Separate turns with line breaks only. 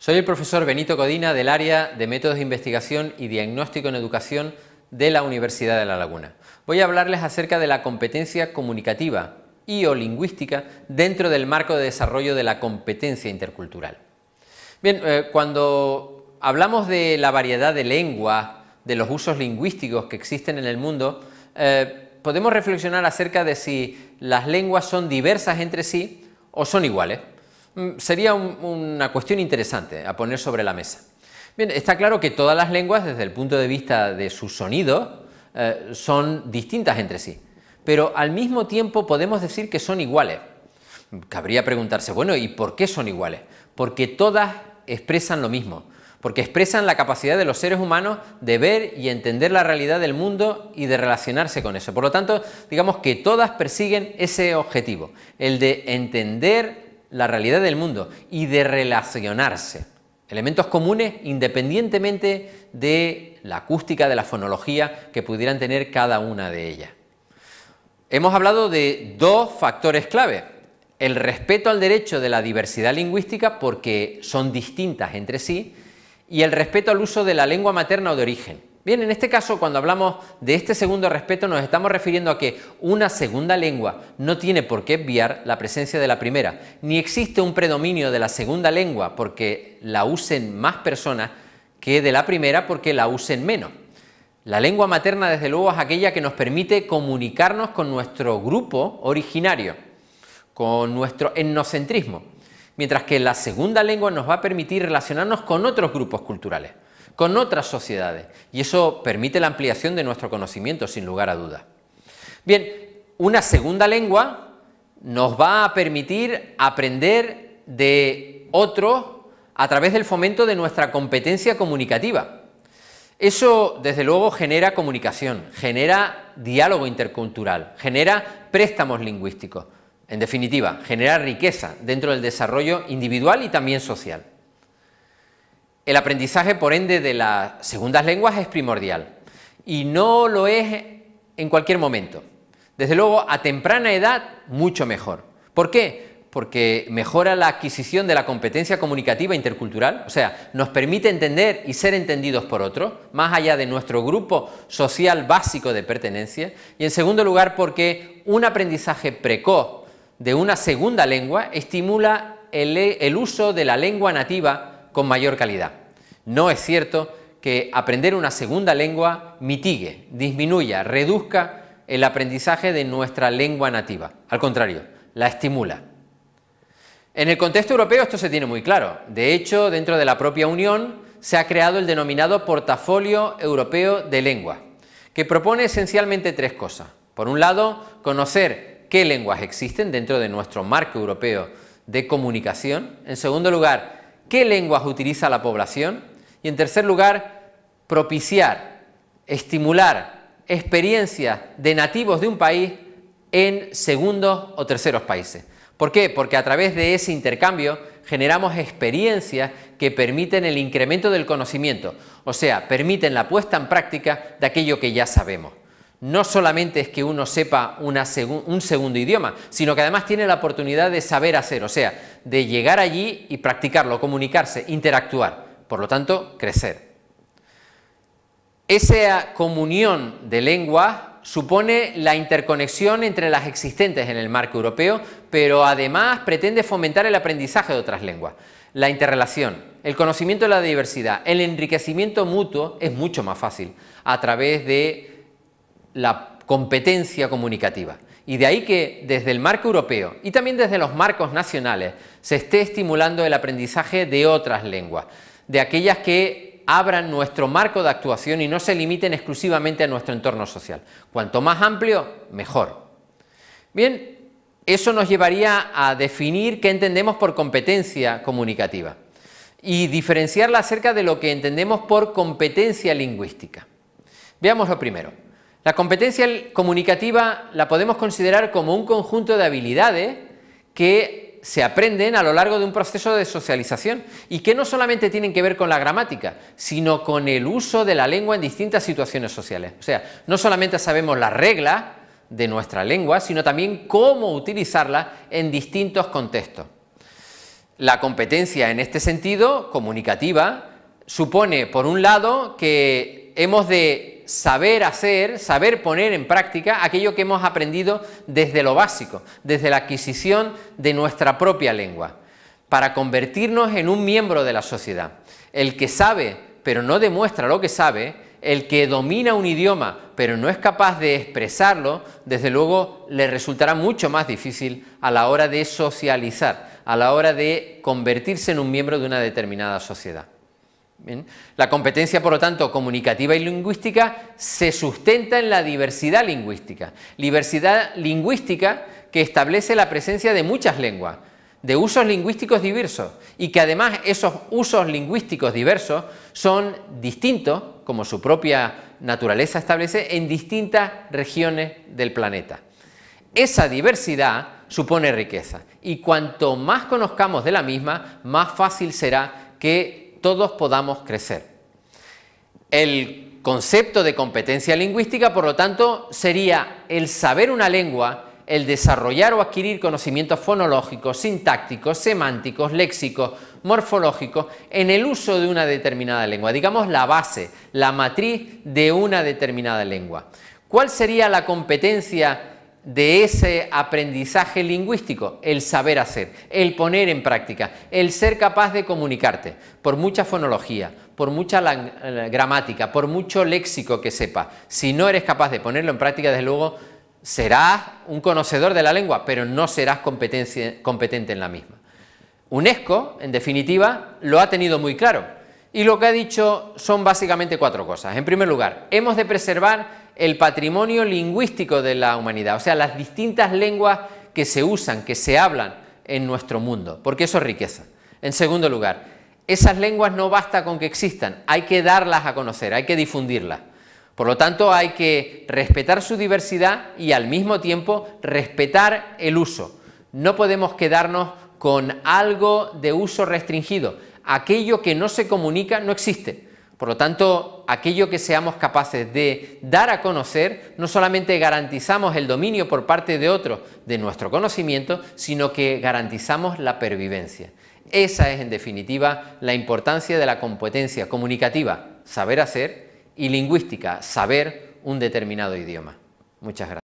Soy el profesor Benito Codina del área de Métodos de Investigación y Diagnóstico en Educación de la Universidad de La Laguna. Voy a hablarles acerca de la competencia comunicativa y o lingüística dentro del marco de desarrollo de la competencia intercultural. Bien, cuando hablamos de la variedad de lenguas, de los usos lingüísticos que existen en el mundo, podemos reflexionar acerca de si las lenguas son diversas entre sí o son iguales. Sería una cuestión interesante a poner sobre la mesa. Bien, está claro que todas las lenguas, desde el punto de vista de su sonido, son distintas entre sí, pero al mismo tiempo podemos decir que son iguales. Cabría preguntarse, bueno, ¿y por qué son iguales? Porque todas expresan lo mismo, porque expresan la capacidad de los seres humanos de ver y entender la realidad del mundo y de relacionarse con eso. Por lo tanto, digamos que todas persiguen ese objetivo, el de entender la realidad del mundo y de relacionarse. Elementos comunes independientemente de la acústica, de la fonología que pudieran tener cada una de ellas. Hemos hablado de dos factores clave: el respeto al derecho de la diversidad lingüística porque son distintas entre sí y el respeto al uso de la lengua materna o de origen. Bien, en este caso, cuando hablamos de este segundo respeto, nos estamos refiriendo a que una segunda lengua no tiene por qué obviar la presencia de la primera, ni existe un predominio de la segunda lengua porque la usen más personas que de la primera porque la usen menos. La lengua materna, desde luego, es aquella que nos permite comunicarnos con nuestro grupo originario, con nuestro etnocentrismo, mientras que la segunda lengua nos va a permitir relacionarnos con otros grupos culturales, con otras sociedades, y eso permite la ampliación de nuestro conocimiento, sin lugar a dudas. Bien, una segunda lengua nos va a permitir aprender de otros a través del fomento de nuestra competencia comunicativa. Eso, desde luego, genera comunicación, genera diálogo intercultural, genera préstamos lingüísticos, en definitiva, genera riqueza dentro del desarrollo individual y también social. El aprendizaje, por ende, de las segundas lenguas es primordial y no lo es en cualquier momento. Desde luego, a temprana edad, mucho mejor. ¿Por qué? Porque mejora la adquisición de la competencia comunicativa intercultural, o sea, nos permite entender y ser entendidos por otros, más allá de nuestro grupo social básico de pertenencia. Y en segundo lugar, porque un aprendizaje precoz de una segunda lengua estimula el uso de la lengua nativa con mayor calidad. No es cierto que aprender una segunda lengua mitigue, disminuya, reduzca el aprendizaje de nuestra lengua nativa. Al contrario, la estimula. En el contexto europeo esto se tiene muy claro. De hecho, dentro de la propia Unión se ha creado el denominado Portafolio Europeo de Lenguas, que propone esencialmente tres cosas. Por un lado, conocer qué lenguas existen dentro de nuestro marco europeo de comunicación. En segundo lugar, qué lenguas utiliza la población. Y en tercer lugar, propiciar, estimular experiencias de nativos de un país en segundos o terceros países. ¿Por qué? Porque a través de ese intercambio generamos experiencias que permiten el incremento del conocimiento, o sea, permiten la puesta en práctica de aquello que ya sabemos. No solamente es que uno sepa un segundo idioma, sino que además tiene la oportunidad de saber hacer, o sea, de llegar allí y practicarlo, comunicarse, interactuar, por lo tanto, crecer. Esa comunión de lenguas supone la interconexión entre las existentes en el marco europeo, pero además pretende fomentar el aprendizaje de otras lenguas. La interrelación, el conocimiento de la diversidad, el enriquecimiento mutuo es mucho más fácil a través de la competencia comunicativa. Y de ahí que desde el marco europeo y también desde los marcos nacionales se esté estimulando el aprendizaje de otras lenguas, de aquellas que abran nuestro marco de actuación y no se limiten exclusivamente a nuestro entorno social. Cuanto más amplio, mejor. Bien, eso nos llevaría a definir qué entendemos por competencia comunicativa y diferenciarla acerca de lo que entendemos por competencia lingüística. Veamos lo primero. La competencia comunicativa la podemos considerar como un conjunto de habilidades que se aprenden a lo largo de un proceso de socialización y que no solamente tienen que ver con la gramática, sino con el uso de la lengua en distintas situaciones sociales. O sea, no solamente sabemos las reglas de nuestra lengua, sino también cómo utilizarla en distintos contextos. La competencia en este sentido, comunicativa, supone, por un lado, que hemos de saber hacer, saber poner en práctica aquello que hemos aprendido desde lo básico, desde la adquisición de nuestra propia lengua, para convertirnos en un miembro de la sociedad. El que sabe, pero no demuestra lo que sabe, el que domina un idioma, pero no es capaz de expresarlo, desde luego le resultará mucho más difícil a la hora de socializar, a la hora de convertirse en un miembro de una determinada sociedad. Bien. La competencia, por lo tanto, comunicativa y lingüística se sustenta en la diversidad lingüística. Diversidad lingüística que establece la presencia de muchas lenguas, de usos lingüísticos diversos, y que además esos usos lingüísticos diversos son distintos, como su propia naturaleza establece, en distintas regiones del planeta. Esa diversidad supone riqueza, y cuanto más conozcamos de la misma, más fácil será que todos podamos crecer. El concepto de competencia lingüística, por lo tanto, sería el saber una lengua, el desarrollar o adquirir conocimientos fonológicos, sintácticos, semánticos, léxicos, morfológicos, en el uso de una determinada lengua, digamos la base, la matriz de una determinada lengua. ¿Cuál sería la competencia de ese aprendizaje lingüístico? El saber hacer, el poner en práctica, el ser capaz de comunicarte, por mucha fonología, por mucha gramática, por mucho léxico que sepas. Si no eres capaz de ponerlo en práctica, desde luego serás un conocedor de la lengua, pero no serás competente en la misma. UNESCO, en definitiva, lo ha tenido muy claro, y lo que ha dicho son básicamente 4 cosas. En primer lugar, hemos de preservar el patrimonio lingüístico de la humanidad, o sea, las distintas lenguas que se usan, que se hablan en nuestro mundo, porque eso es riqueza. En segundo lugar, esas lenguas no basta con que existan, hay que darlas a conocer, hay que difundirlas. Por lo tanto, hay que respetar su diversidad y al mismo tiempo respetar el uso. No podemos quedarnos con algo de uso restringido. Aquello que no se comunica no existe. Por lo tanto, aquello que seamos capaces de dar a conocer, no solamente garantizamos el dominio por parte de otros de nuestro conocimiento, sino que garantizamos la pervivencia. Esa es, en definitiva, la importancia de la competencia comunicativa, saber hacer, y lingüística, saber un determinado idioma. Muchas gracias.